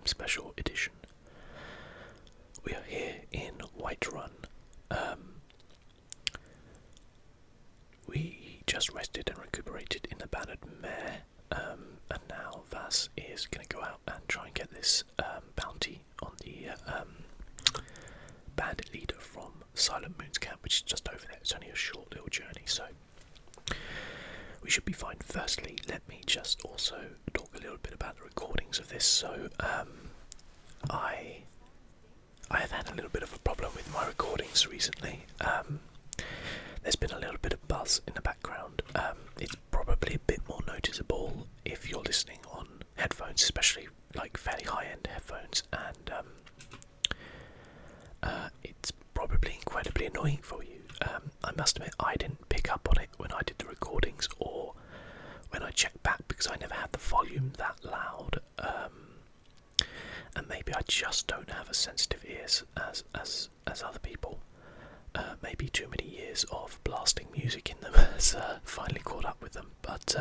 Special Edition. We are here in Whiterun. We just rested and recuperated in the bandit mare, and now Vass is going to go out and try and get this bounty on the bandit leader from Silent Moon's camp, which is just over there. It's only a short little journey, so we should be fine. Firstly, let me just also talk a little bit about the recordings of this. So, I have had a little bit of a problem with my recordings recently. There's been a little bit of buzz in the background. It's probably a bit more noticeable if you're listening on headphones, especially like fairly high-end headphones, and it's probably incredibly annoying for you. I must admit, I didn't pick up on it when I did the recordings or when I checked back, because I never had the volume that loud, and maybe I just don't have as sensitive ears as other people. Maybe too many years of blasting music in them has finally caught up with them, but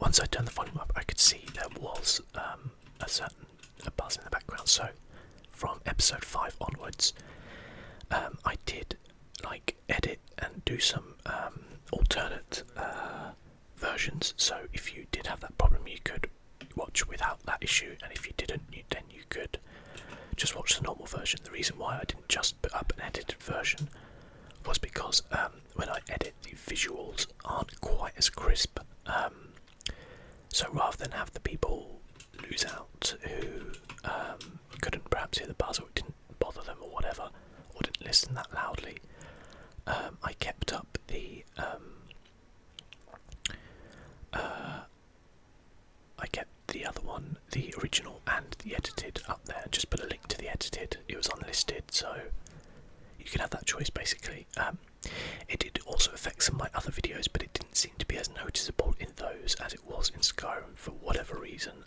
once I turned the volume up, I could see there was a certain buzz in the background. So from episode 5 onwards, I did edit and do some alternate versions, so if you did have that problem you could watch without that issue, and if you didn't, then you could just watch the normal version. The reason why I didn't just put up an edited version was because when I edit, the visuals aren't quite as crisp, so rather than have the people lose out who couldn't perhaps hear the buzz, or it didn't bother them or whatever, or didn't listen that loudly, I kept up the other one, the original and the edited, up there, and just put a link to the edited. It was unlisted, so you can have that choice basically. It did also affect some of my other videos, but it didn't seem to be as noticeable in those as it was in Skyrim for whatever reason.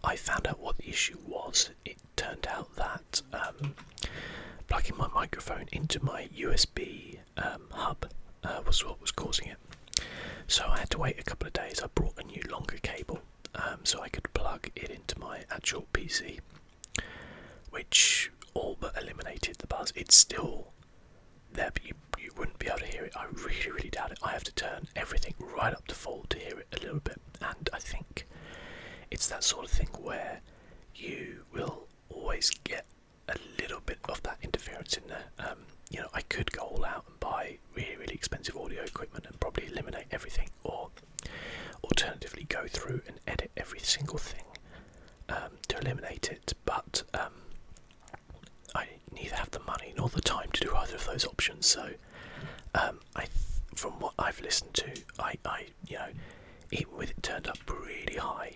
I found out what the issue was. It turned out that plugging my microphone into my USB hub was what was causing it. So I had to wait a couple of days. I brought a new longer cable so I could plug it into my actual PC, which all but eliminated the buzz. It's still there, but you wouldn't be able to hear it. I really doubt it. I have to turn everything right up to full to hear it a little bit, and I think it's that sort of thing where you will always get a little bit of that interference in there. I could go all out and buy really expensive audio equipment and probably eliminate everything, or alternatively go through and edit every single thing to eliminate it, but I neither have the money nor the time to do either of those options. So from what I've listened to, I even with it turned up really high,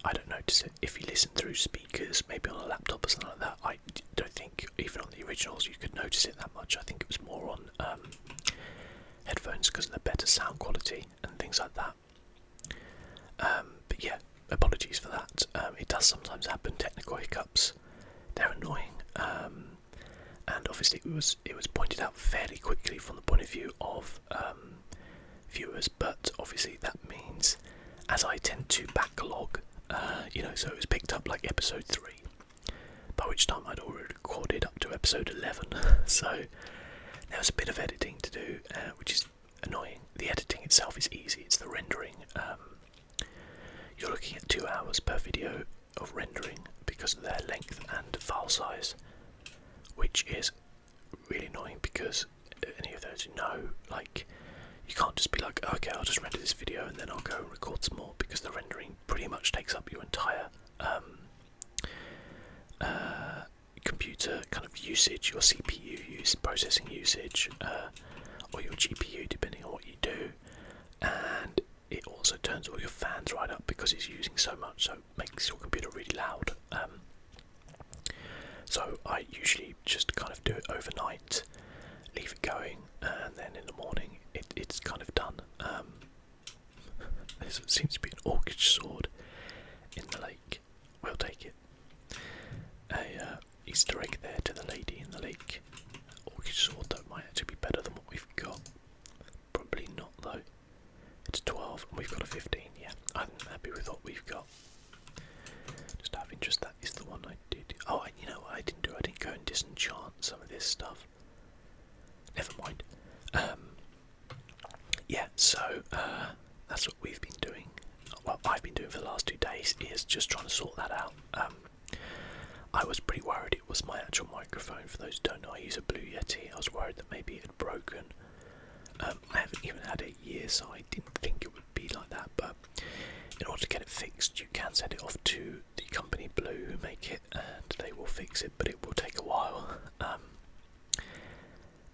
I don't notice it. If you listen through speakers, maybe on a laptop or something like that, I don't think even on the originals you could notice it that much. I think it was more on headphones because of the better sound quality and things like that. But yeah, apologies for that. It does sometimes happen, technical hiccups. They're annoying, and obviously it was pointed out fairly quickly from the point of view of viewers, but obviously that means, as I tend to backlog, so it was picked up like episode 3, by which time I'd already recorded up to episode 11, so there was a bit of editing to do, which is annoying. The editing itself is easy, it's the rendering. You're looking at 2 hours per video of rendering because of their length and file size, which is really annoying because any of those who know, you can't just be like, okay, I'll just render this video and then I'll go and record some more, because the rendering pretty much takes up your entire computer kind of usage, your CPU use, processing usage, or your GPU, depending on what you do, and it also turns all your fans right up because it's using so much, so it makes your computer really loud. So I usually just kind of do it overnight, leave it going, and then in the morning it's kind of done. There seems to be an orchid sword in the lake. We'll take it. A Easter egg there to the lady in the lake. Orchid sword though might actually be better than what we've got. Probably not though. It's 12 and we've got a 15. Yeah, I think happy with what we've got. Just out of interest, that is the one I did. Oh, you know what I didn't do? I didn't go and disenchant some of this stuff. Never mind. Yeah, so that's what we've been doing. Well, I've been doing for the last 2 days is just trying to sort that out. I was pretty worried it was my actual microphone. For those who don't know, I use a Blue Yeti. I was worried that maybe it had broken. I haven't even had it a year, so I didn't think it would be like that. But in order to get it fixed, you can send it off to the company Blue who make it, and they will fix it. But it will take a while.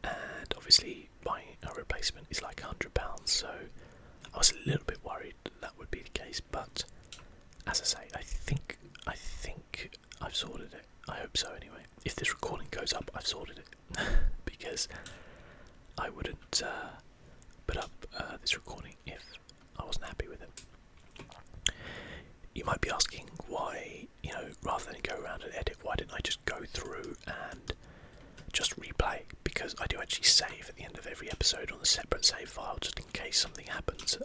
And obviously, buying a replacement is like £100. So I was a little bit worried that would be the case. But as I say, I think I've sorted it. I hope so anyway. If this recording goes up, I've sorted it. Because I wouldn't put up this recording if I wasn't happy with it. You might be asking why, rather than go around and edit, why didn't I just go through and just replay? Because I do actually save at the end of every episode on a separate save file just in case something happens.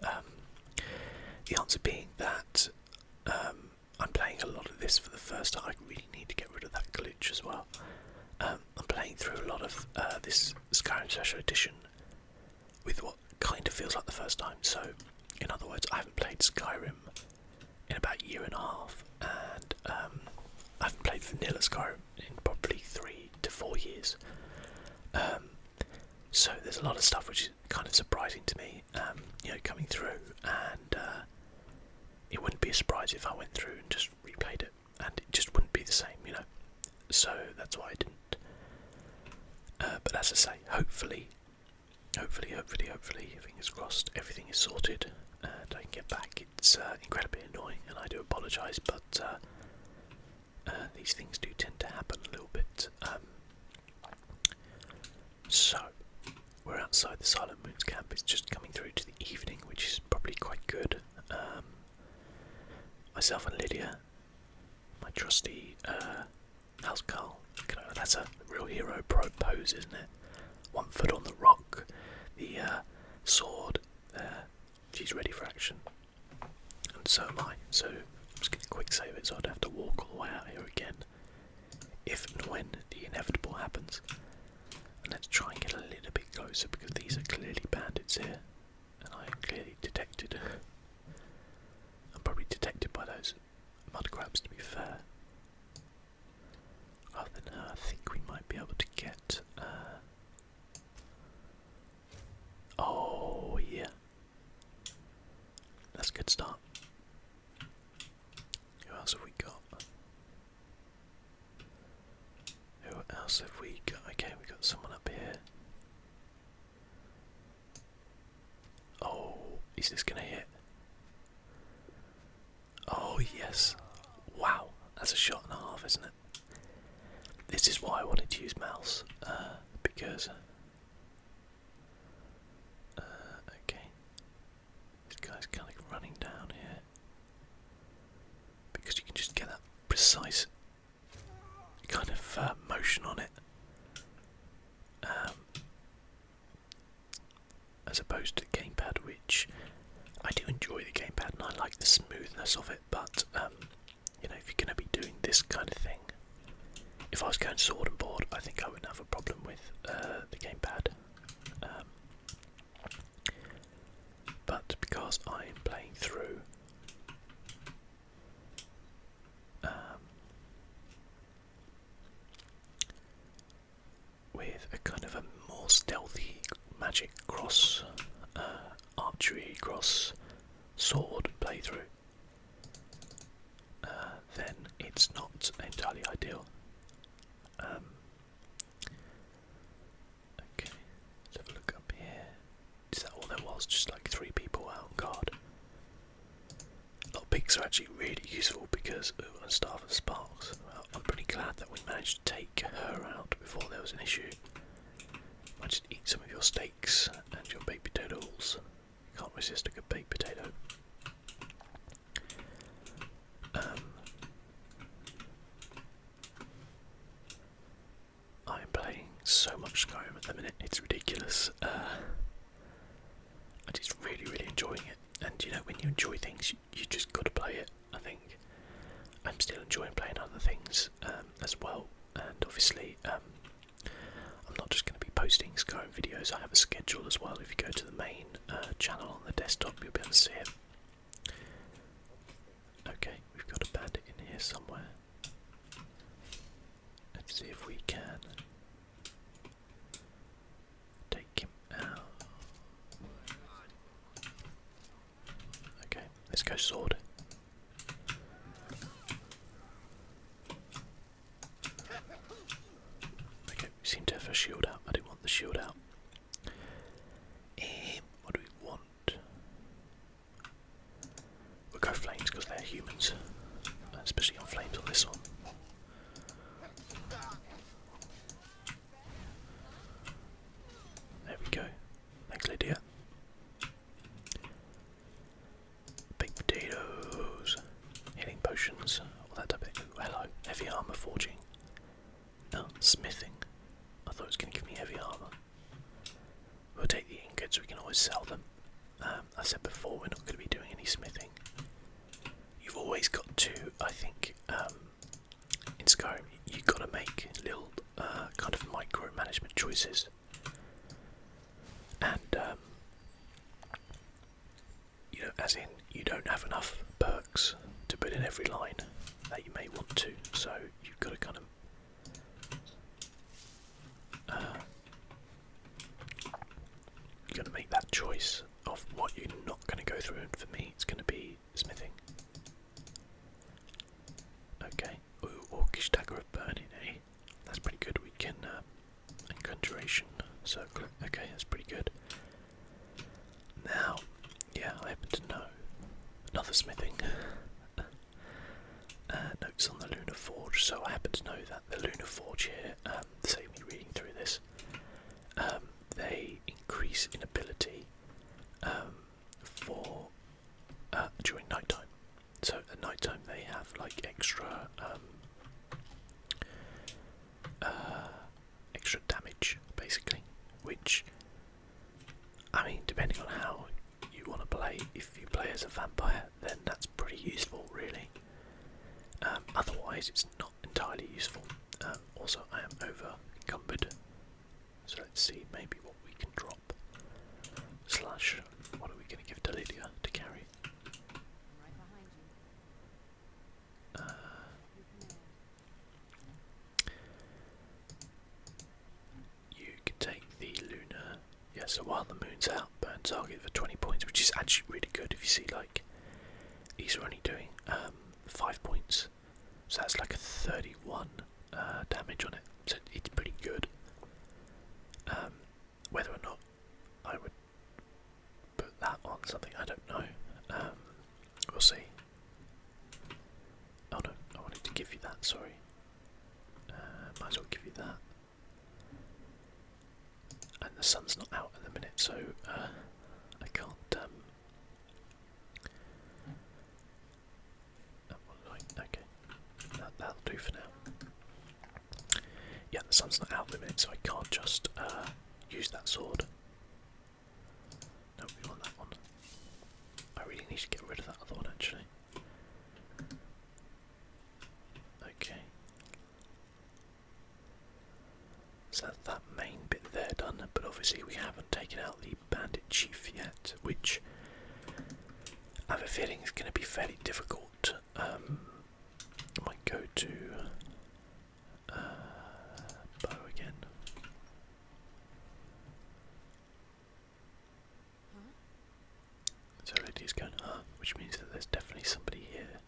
The answer being that I'm playing a lot of this for the first time. I really need to get rid of that glitch as well. I'm playing through a lot of this Skyrim Special Edition with what kind of feels like the first time. So, in other words, I haven't played Skyrim in about a year and a half, and I haven't played vanilla Skyrim in probably 3 to 4 years. So there's a lot of stuff which is kind of surprising to me, coming through, and it wouldn't be a surprise if I went through and just replayed it, and it just wouldn't be the same, So that's why I didn't. But as I say, hopefully, fingers crossed, everything is sorted and I can get back. It's incredibly annoying, and I do apologise, but these things do tend to happen a little bit. So, we're outside the Silent Moons camp. It's just coming through to the evening, which is probably quite good. Myself and Lydia, my trusty housecarl. That's a real hero pose, isn't it? 1 foot on the rock, the sword there. She's ready for action, and so am I. So I'm just going to quick save it so I don't have to walk all the way out here again, if and when the inevitable happens. And let's try and get a little bit closer, because these are clearly bandits here, and I am clearly detected. I'm probably detected by those mud crabs, to be fair. Rather than her, I think we might be able to get. Oh yeah, that's a good start. Who else have we got? Okay, we got someone up here. Oh, is this gonna hit? Oh yes. Wow, that's a shot and a half, isn't it? This is why I wanted to use mouse, because okay, this guy's kind of running down here, because you can just get that precise kind of motion on it, as opposed to the gamepad, which I do enjoy the gamepad and I like the smoothness of it, but if you're going to be doing this kind of thing, if I was going sword and board, I think I wouldn't have a problem with the gamepad. But because I'm playing through with a kind of a more stealthy magic cross archery cross sword playthrough, then it's not entirely ideal. Okay, let's have a look up here. Is that all there was? Just like 3 people out on guard. Lockpicks are actually really useful because on Starve and Sparks, well, I'm pretty glad that we managed to take her out before there was an issue. Might just eat some of your steaks and your baked potatoes. Can't resist a good baked potato. I'm playing so much Skyrim at the minute, it's ridiculous. I'm just really enjoying it, and And you know, when you enjoy things, you just got to play it. I think I'm still enjoying playing other things as well, and obviously I'm not just going to be posting Skyrim videos. I have a schedule as well. If you go to the main channel on the desktop, you'll be able to see it. Okay, we've got a bandit in here somewhere. Let's see if we can take him out. Okay, let's go sword. Okay, we seem to have a shield out. I didn't want the shield out. What do we want? We'll go flames because they're humans, especially on flames on this one. There we go. Thanks, Lydia. Baked potatoes, healing potions, all that type of thing. Ooh, hello, heavy armor forging. No, smithing. I thought it was going to give me heavy armor. We'll take the ingots, we can always sell them. I said before, we're not going to be doing any smithing. You've always got to, I think, in Skyrim, you've got to make little kind of micro-management choices. And, you know, as in, you don't have enough perks to put in every line that you may want to, so you've got to kind of you've got to make that choice of what you're not going to go through, and for me it's going to be smithing. Okay, ooh, orcish dagger of burning, eh? That's pretty good. We can, and conjuration circle, okay, that's pretty good. Now, yeah, I happen to know another smithing. Notes on the Lunar Forge, so I happen to know that the Lunar Forge here, save me reading through this, they increase in ability for during night time. So at night time they have like extra extra damage basically, which, I mean, depending on how you want to play, if you play as a vampire then that's pretty useful really. Otherwise it's not entirely useful. Also I am over encumbered, so let's see maybe what we can drop. Slash, what are we going to give to Lydia to carry? You can take the lunar. Yeah, so while the moon's out, burn target for 20 points, which is actually really good. If you see, like, these are only doing 5 points, so that's like a 31 damage on it. So it's pretty good. Whether or not I would put that on something, I don't know. We'll see. Oh no, I wanted to give you that, sorry. Might as well give you that. And the sun's not out at the minute, so I can't. Okay, that'll do for now. Yeah, the sun's not out at the minute, so I can't just use that sword. No, we want that one. I really need to get rid of that other one actually. Okay. So that's that main bit there done, but obviously we haven't taken out the bandit chief yet, which I have a feeling is going to be fairly difficult. I might go to bow again. So Lydia's going, which means that there's definitely somebody here.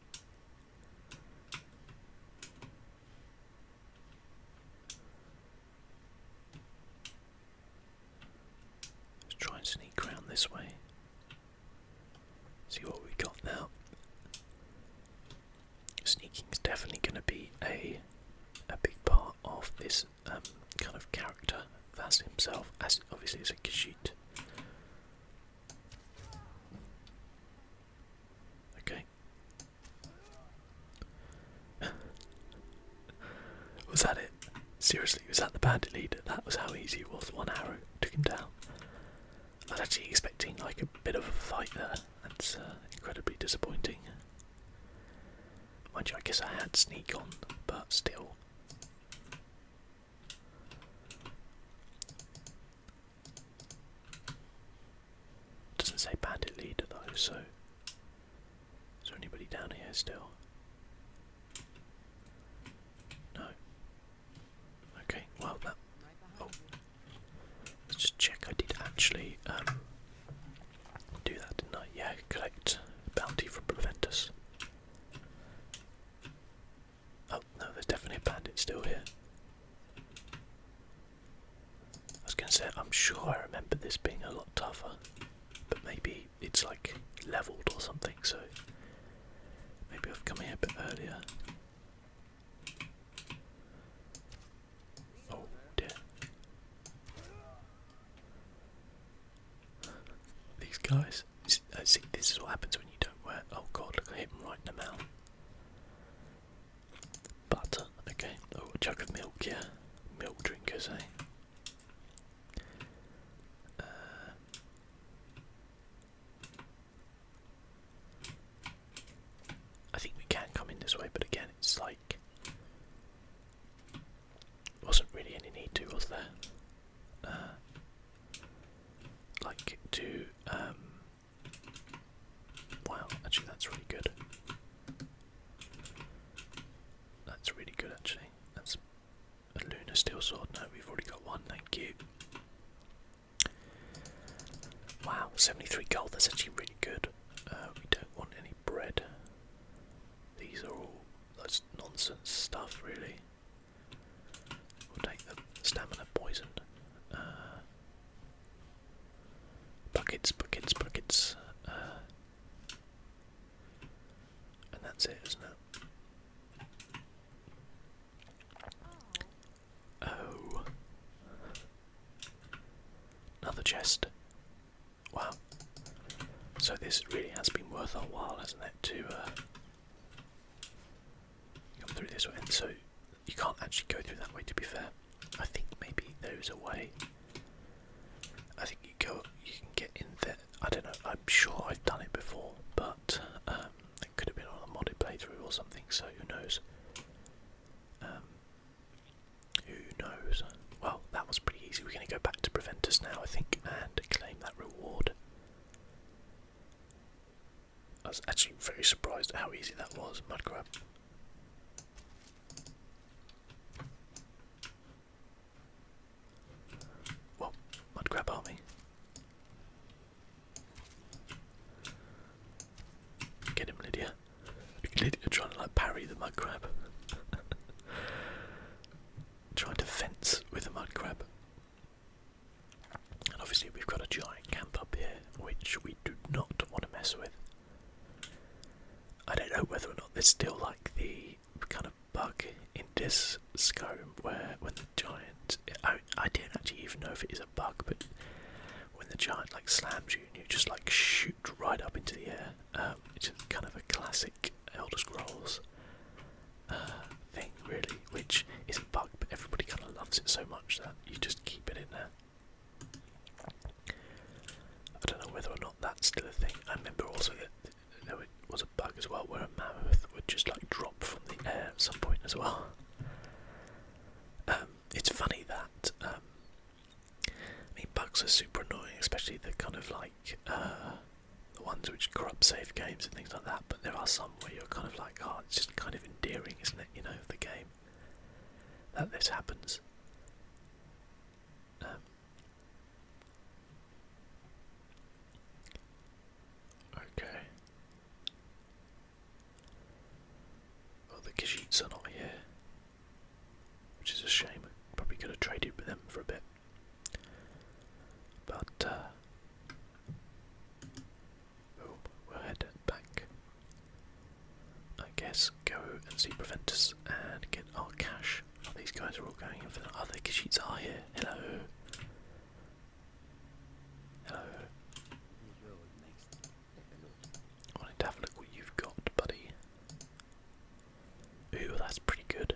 Let's try and sneak around this way. See what we got now. Sneaking is definitely going to be a big part of this kind of character, Vass himself, as obviously as a Khajiit. Okay. Was that it? Seriously, was that the bandit leader? That was how easy it was. One arrow took him down. I was actually expecting like a bit of a fight there. That's disappointing. Mind you, I guess I had sneak on, but still. Doesn't say bandit leader though, so is there anybody down here still? No. Okay, well that. Oh, let's just check. I did actually do that, didn't I? Yeah, collect bounty from Preventus. Oh no, there's definitely a bandit still here. I was going to say, I'm sure I remember this being a lot tougher, but maybe it's like leveled or something, so maybe I've come here a bit earlier. Oh dear. These guys, see, this is what happens when you don't wear. Oh god, look, I hit him right in the mouth. Butter, okay. Oh, a jug of milk, yeah. Milk drinkers, eh? I think we can come in this way, but again, it's like wasn't really any need to, was there? Like to wow, actually that's really good. That's really good actually. That's a lunar steel sword. No, we've already got one, thank you. Wow, 73 gold, that's actually really good. We don't want any bread. These are all that's nonsense stuff really. We'll take the stamina poison. Buckets, buckets, buckets. And that's it, isn't it? Oh. Another chest. Wow. So this really has been worth our while, hasn't it, to come through this way. And so you can't actually go through that way, to be fair. I think maybe there is a way. I think you can get in there. I don't know, I'm sure I've done it before, but it could have been on a modded playthrough or something, so who knows. Who knows? Well, that was pretty easy. We're going to go back to Preventus now, I think, and claim that reward. I was actually very surprised at how easy that was. Mud grab. Well, mud grab army. Get him, Lydia. Lydia trying to like parry the mud crab. Trying to fence with a mud crab. And obviously we've got a giant camp up here, which we do not want to mess with. I don't know whether or not there's still like the kind of bug in this Skyrim where when the giant, I don't actually even know if it is a bug, but when the giant like slams you and you just like shoot right up into the air, it's kind of a classic Elder Scrolls thing really, which isn't bug, but everybody kind of loves it so much that you just keep it in there. I don't know whether or not that's still a thing. I remember also that there was a bug as well where a mammoth would just like drop from the air at some point as well. It's funny that I mean bugs are super annoying, especially the kind of like the ones which corrupt save games and things like that, but there are some where you're kind of like, oh, it's just kind of endearing, isn't it, you know, of the game that this happens. Okay. Well, the Khajiits are not here, which is a shame. Probably could have traded with them for a bit. But, we'll head back. I guess go and see Preventus and get our cash. Oh, these guys are all going in for the other Khajiits are here. Hello. Hello. I wanted to have a look what you've got, buddy. Ooh, that's pretty good.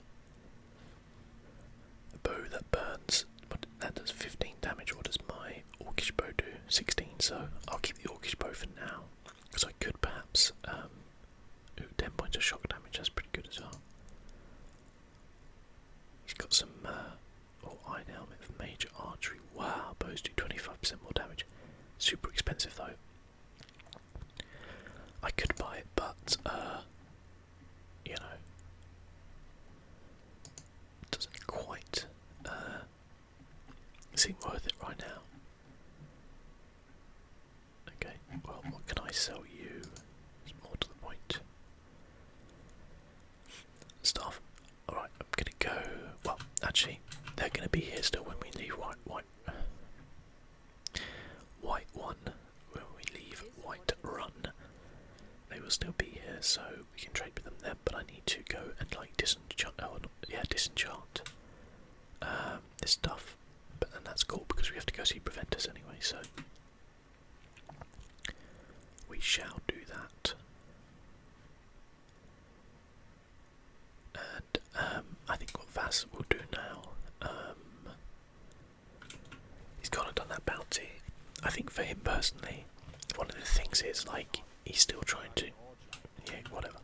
A bow that burns, but that does 15 damage. What does my Orcish bow do? 16, so I'll keep the Orcish bow for now. Because I could perhaps sell you? It's more to the point. Stuff. Alright, I'm gonna go. Well, actually, they're gonna be here still when we leave White when we leave Whiterun. They will still be here, so we can trade with them then. But I need to go and like disenchant. Oh, disenchant this stuff. But then that's cool because we have to go see Preventers anyway. So we shall do that. And I think what Vass will do now, he's gone and done that bounty. I think for him personally, one of the things is like he's still trying to, whatever.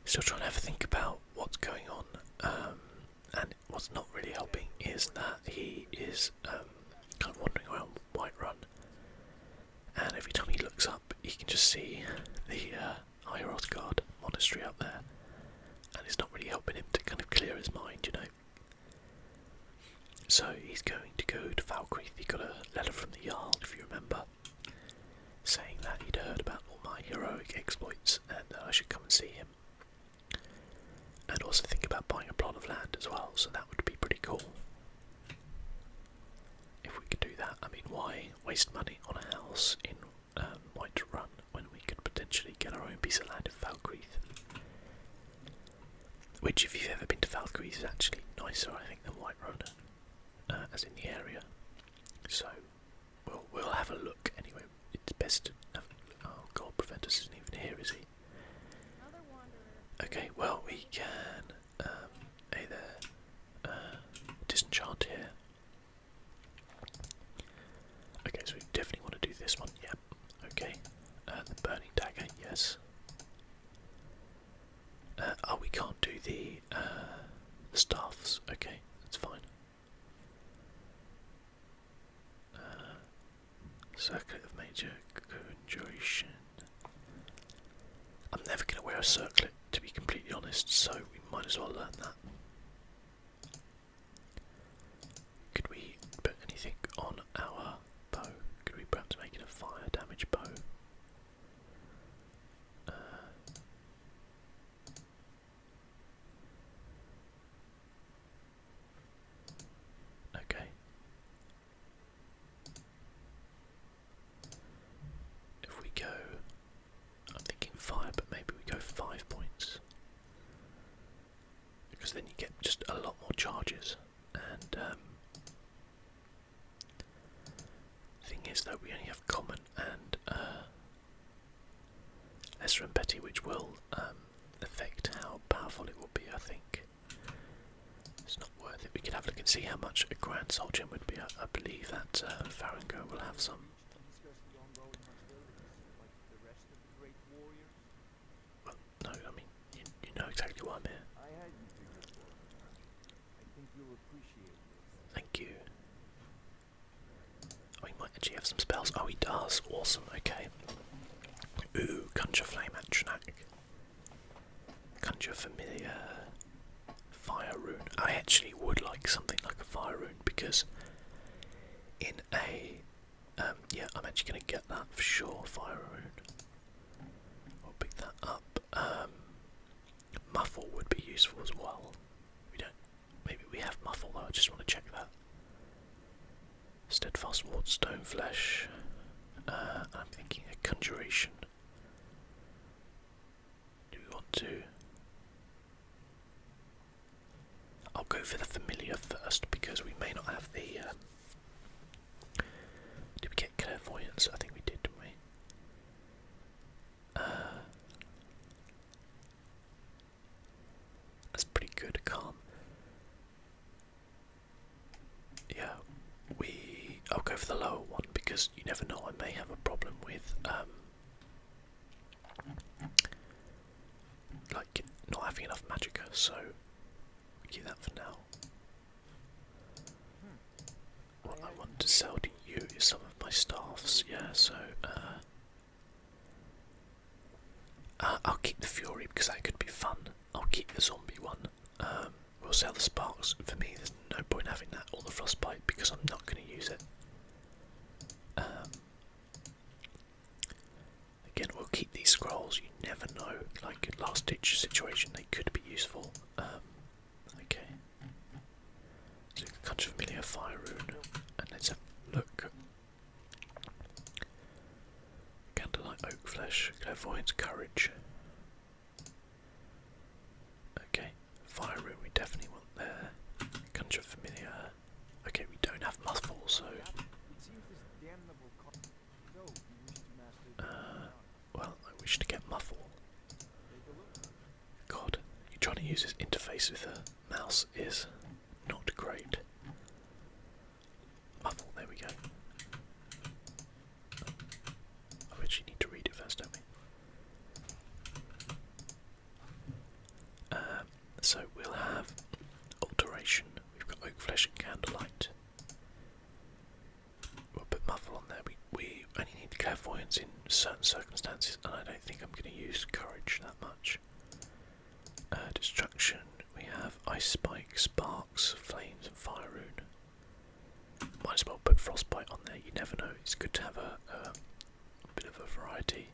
Still trying to have a think about what's going on, and what's not really helping is that he is kind of wandering around Whiterun, and every time he looks up, he can just see the High Rothgard monastery up there. And it's not really helping him to kind of clear his mind, you know. So he's going to go to Falkreath. He got a letter from the Jarl, if you remember, saying that he'd heard about all my heroic exploits and that I should come and see him. And also think about buying a plot of land as well, so that would be pretty cool. If we could do that, I mean, why waste money on a house in Whiterun when we could potentially get our own piece of land in Falkreath? Which, if you've ever been to Falkreath, is actually nicer, I think, than Whiterun, as in the area. So, we'll have a look anyway. It's best to have a look. Oh god, Preventers isn't even here, is he? Okay, well, we can, either, disenchant here. Okay, so we definitely want to do this one, yep. Okay, the burning dagger, yes. Oh, we can't do the staffs. Okay, that's fine. Circlet of major conjuration. I'm never going to wear a circlet, to be completely honest, so we might as well learn that. Could we put anything on our bow? Could we perhaps make it a fire damage bow? Okay. If we go, I'm thinking fire, but maybe we go 5 points. Because then you get just a lot more charges. And thing is though, we only have common and lesser and petty, which will affect how powerful it will be, I think. It's not worth it. We can have a look and see how much a Grand Soul Gem would be. I believe that Farengo will have some. Well, no, I mean, you know exactly why I'm here. Thank you. Oh, he might actually have some spells. Oh, he does. Awesome, okay. Ooh, Conjure Flame Atronach. Conjure Familiar. Fire Rune. I actually would like something like a Fire Rune because in a yeah, I'm actually going to get that for sure. Fire Rune. I'll pick that up. Muffle would be useful as well. We don't. Maybe we have Muffle though. I just want to check that. Steadfast Ward, Stone Flesh. I'm thinking a Conjuration. Do we want to? I'll go for the Familiar first because we may not have the. Did we get Clairvoyance? I think we did, didn't we? That's pretty good. Calm. Yeah, I'll go for the lower one because you never know. I may have a problem with like not having enough magicka, so we keep that for now. What I want to sell to you is some of my staffs. Yeah, so I'll keep the Fury because that could be fun. I'll keep the zombie one. We'll sell the sparks. For me, there's no point having that or the frostbite because I'm not going to use it. never know. Like last ditch situation, they could be useful. Okay. So conjure familiar fire rune, and let's have a look. Candlelight, oak flesh, clairvoyance, courage. Okay, fire rune we definitely want there. Conjure familiar. Okay, we don't have muffle, so. Well, I wish to get muffle. God, you trying to use this interface with a mouse is not great. Muffle, there we go. I bet you need to read it first, don't we? So we'll have alteration. We've got oak flesh and candlelight. We'll put muffle on there. We only need clairvoyance in certain circumstances, and I don't think I'm going to use courage that much. Destruction. We have ice spike, sparks, flames, and fire rune. Might as well put frostbite on there. You never know. It's good to have a bit of a variety.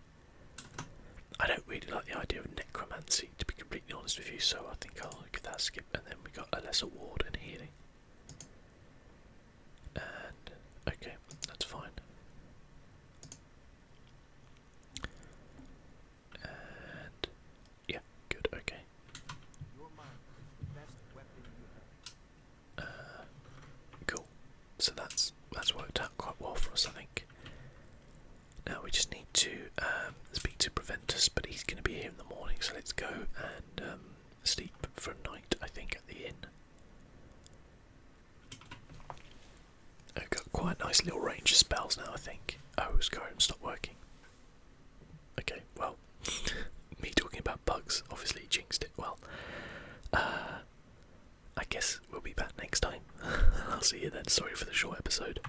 I don't really like the idea of necromancy, to be completely honest with you, so I think I'll give that a skip. And then we got a lesser ward and healing. And okay, that's fine. And yeah, good. Okay. Cool. So that's worked out quite well for us, I think. Now we just need to speak to Preventus, but he's going to be here in the morning, so let's go and sleep for a night, I think, at the inn. I've got quite a nice little range of spells now, I think. Oh, Skyrim stopped working. Okay, well, me talking about bugs obviously jinxed it. Well, I guess we'll be back next time. I'll see you then. Sorry for the short episode.